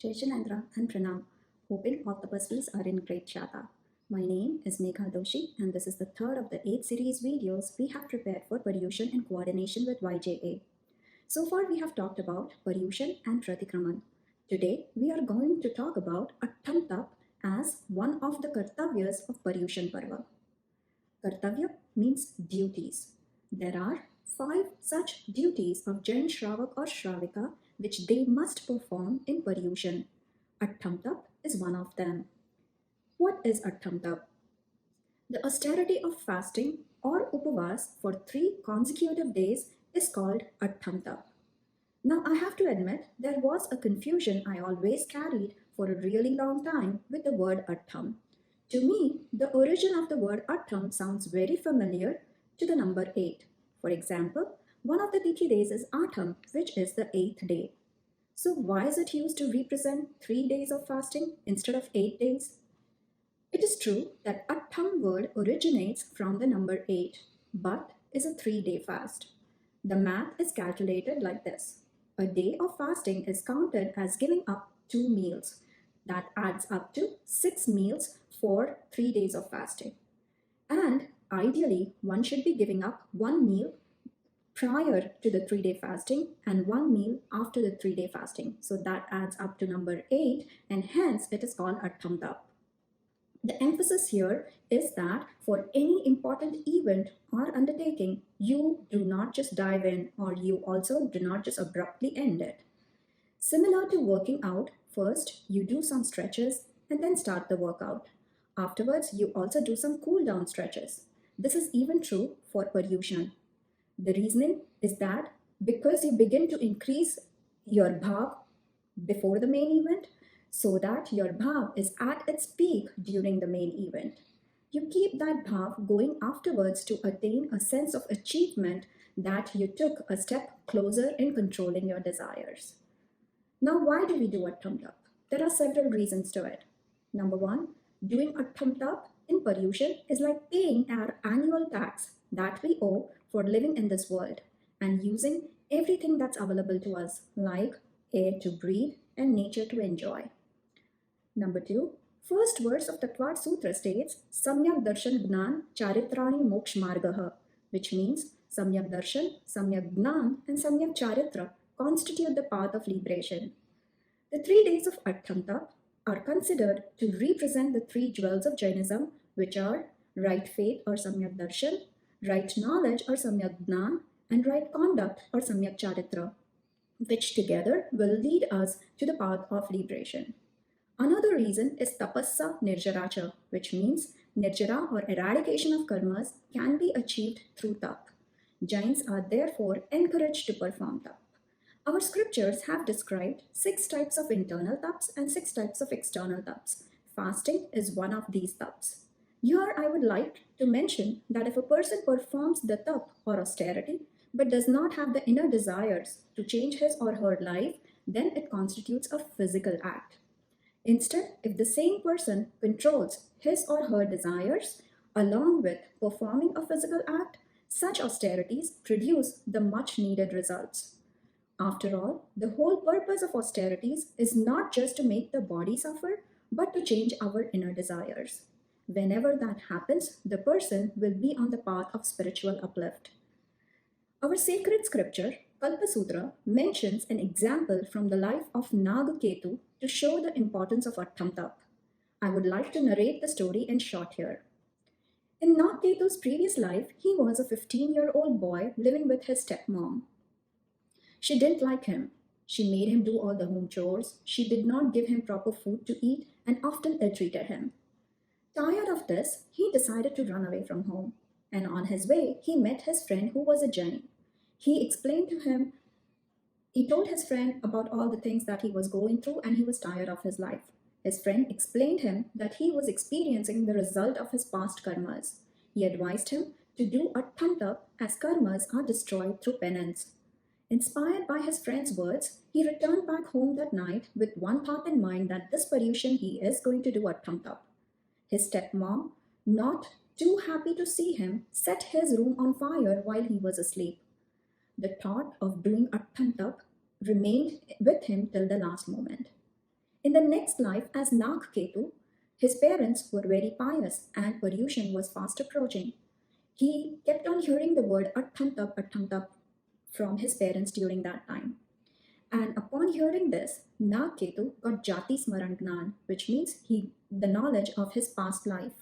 Jai Shinendra and Pranam, hoping all the Tapasvis are in great Shata. My name is Megha Doshi, and this is the third of the 8 series videos we have prepared for Paryushan in coordination with YJA. So far, we have talked about Paryushan and Pratikraman. Today, we are going to talk about Attham Tap as one of the Kartavyas of Paryushan Parva. Kartavya means duties. There are 5 such duties of Jain Shravak or Shravika which they must perform in Paryushan. Attham Tap is one of them. What is Attham Tap? The austerity of fasting or upavas for 3 consecutive days is called Attham Tap. Now, I have to admit, there was a confusion I always carried for a really long time with the word Attham. To me, the origin of the word Attham sounds very familiar to the number 8. For example, one of the Tithi days is Atham, which is the 8th day. So, why is it used to represent 3 days of fasting instead of 8 days? It is true that Attham word originates from the number 8, but is a 3-day fast. The math is calculated like this. A day of fasting is counted as giving up 2 meals. That adds up to 6 meals for 3 days of fasting. And ideally, one should be giving up 1 meal prior to the 3-day fasting and 1 meal after the 3-day fasting. So that adds up to number 8, and hence it is called Attham Tap. The emphasis here is that for any important event or undertaking, you do not just dive in, or you also do not just abruptly end it. Similar to working out, first you do some stretches and then start the workout. Afterwards, you also do some cool down stretches. This is even true for Paryushan. The reasoning is that because you begin to increase your bhav before the main event, so that your bhav is at its peak during the main event. You keep that bhav going afterwards to attain a sense of achievement that you took a step closer in controlling your desires. Now, why do we do Attham Tap? There are several reasons to it. Number 1, doing Attham Tap in Paryushan is like paying our annual tax that we owe for living in this world and using everything that's available to us, like air to breathe and nature to enjoy. Number 2, first verse of Tattvad Sutra states Samyak Darshan Gnan Charitrani Moksh Margaha, which means Samyak Darshan, Samyak Gnan, and Samyak Charitra constitute the path of liberation. The 3 days of Attham Tap are considered to represent the 3 jewels of Jainism, which are right faith or Samyak Darshan, right knowledge or Samyak Gnan, and right conduct or Samyak Charitra, which together will lead us to the path of liberation. Another reason is tapassa nirjaracha, which means nirjara or eradication of karmas can be achieved through tap. Jains are therefore encouraged to perform tap. Our scriptures have described 6 types of internal taps and 6 types of external taps. Fasting is one of these taps. Here I would like to mention that if a person performs the tap or austerity but does not have the inner desires to change his or her life, then it constitutes a physical act. Instead, if the same person controls his or her desires along with performing a physical act, such austerities produce the much needed results. After all, the whole purpose of austerities is not just to make the body suffer, but to change our inner desires. Whenever that happens, the person will be on the path of spiritual uplift. Our sacred scripture, Kalpa Sutra, mentions an example from the life of Nagaketu to show the importance of Attham Tap. I would like to narrate the story in short here. In Nagaketu's previous life, he was a 15-year-old boy living with his stepmom. She didn't like him. She made him do all the home chores. She did not give him proper food to eat and often ill-treated him. Tired of this, he decided to run away from home. And on his way, he met his friend who was a Jain. He told his friend about all the things that he was going through and he was tired of his life. His friend explained him that he was experiencing the result of his past karmas. He advised him to do Attham Tap as karmas are destroyed through penance. Inspired by his friend's words, he returned back home that night with one thought in mind that this Paryushan he is going to do Attham Tap. His stepmom, not too happy to see him, set his room on fire while he was asleep. The thought of doing Attham Tap remained with him till the last moment. In the next life, as Nag Ketu, his parents were very pious and Paryushan was fast approaching. He kept on hearing the word Attam Tap from his parents during that time. And upon hearing this, Nag Ketu got Jati Smaran Gnan, which means the knowledge of his past life.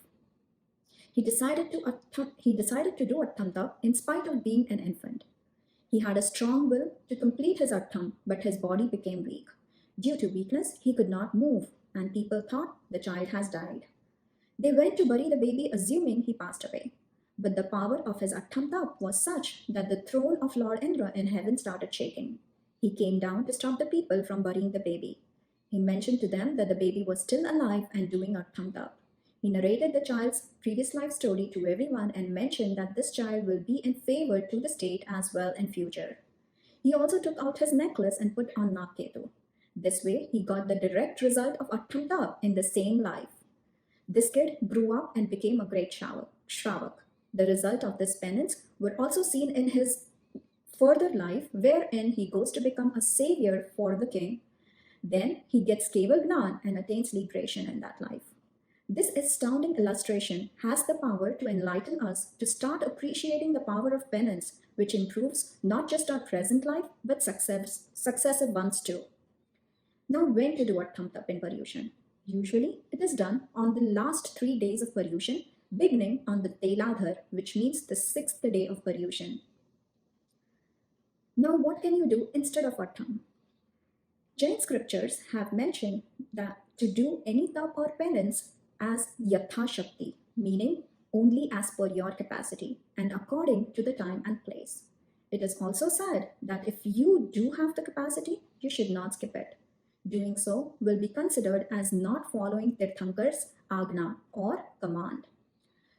He decided to do Attam Tap in spite of being an infant. He had a strong will to complete his Attam, but his body became weak. Due to weakness, he could not move, and people thought the child has died. They went to bury the baby, assuming he passed away. But the power of his Attam Tap was such that the throne of Lord Indra in heaven started shaking. He came down to stop the people from burying the baby. He mentioned to them that the baby was still alive and doing Attam Tap. He narrated the child's previous life story to everyone and mentioned that this child will be in favor to the state as well in future. He also took out his necklace and put on Nag Ketu. This way, he got the direct result of Attam Tap in the same life. This kid grew up and became a great Shravak. The result of this penance were also seen in his further life, wherein he goes to become a savior for the king. Then he gets Keval Gnan and attains liberation in that life. This astounding illustration has the power to enlighten us to start appreciating the power of penance, which improves not just our present life but successive ones too. Now, when to do Attam Tap in Paryushan? Usually, it is done on the last 3 days of Paryushan, beginning on the Teladhar, which means the 6th day of Paryushan. Now, what can you do instead of Attam? Jain scriptures have mentioned that to do any tap or penance as Yatha Shakti, meaning only as per your capacity and according to the time and place. It is also said that if you do have the capacity, you should not skip it. Doing so will be considered as not following Tirthankar's Agna or command.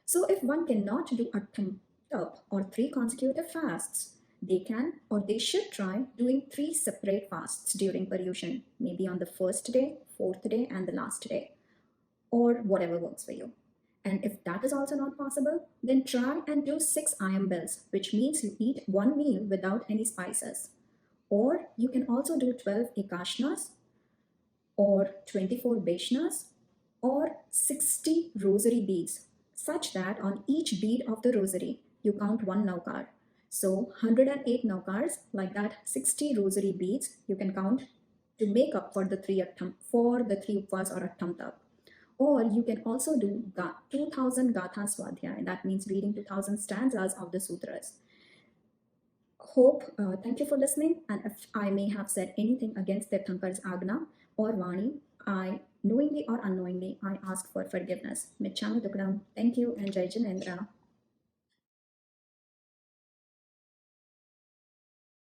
So if one cannot do Attam Tap or 3 consecutive fasts, they can or they should try doing 3 separate fasts during Paryushan, maybe on the first day, 4th day, and the last day, or whatever works for you. And if that is also not possible, then try and do 6 ayam bells, which means you eat 1 meal without any spices. Or you can also do 12 ekashnas, or 24 Vaishnas, or 60 rosary beads, such that on each bead of the rosary you count 1 naukar. So 108 naukars, like that 60 rosary beads you can count to make up for the 3 upvas or Attam Tap. Or you can also do 2000 Gatha Swadhyay, that means reading 2000 stanzas of the sutras. Thank you for listening, and if I may have said anything against Tirthankar's Agna or Vani, I knowingly or unknowingly, I ask for forgiveness. Michhami Dukadam. Thank you and Jai Jinendra.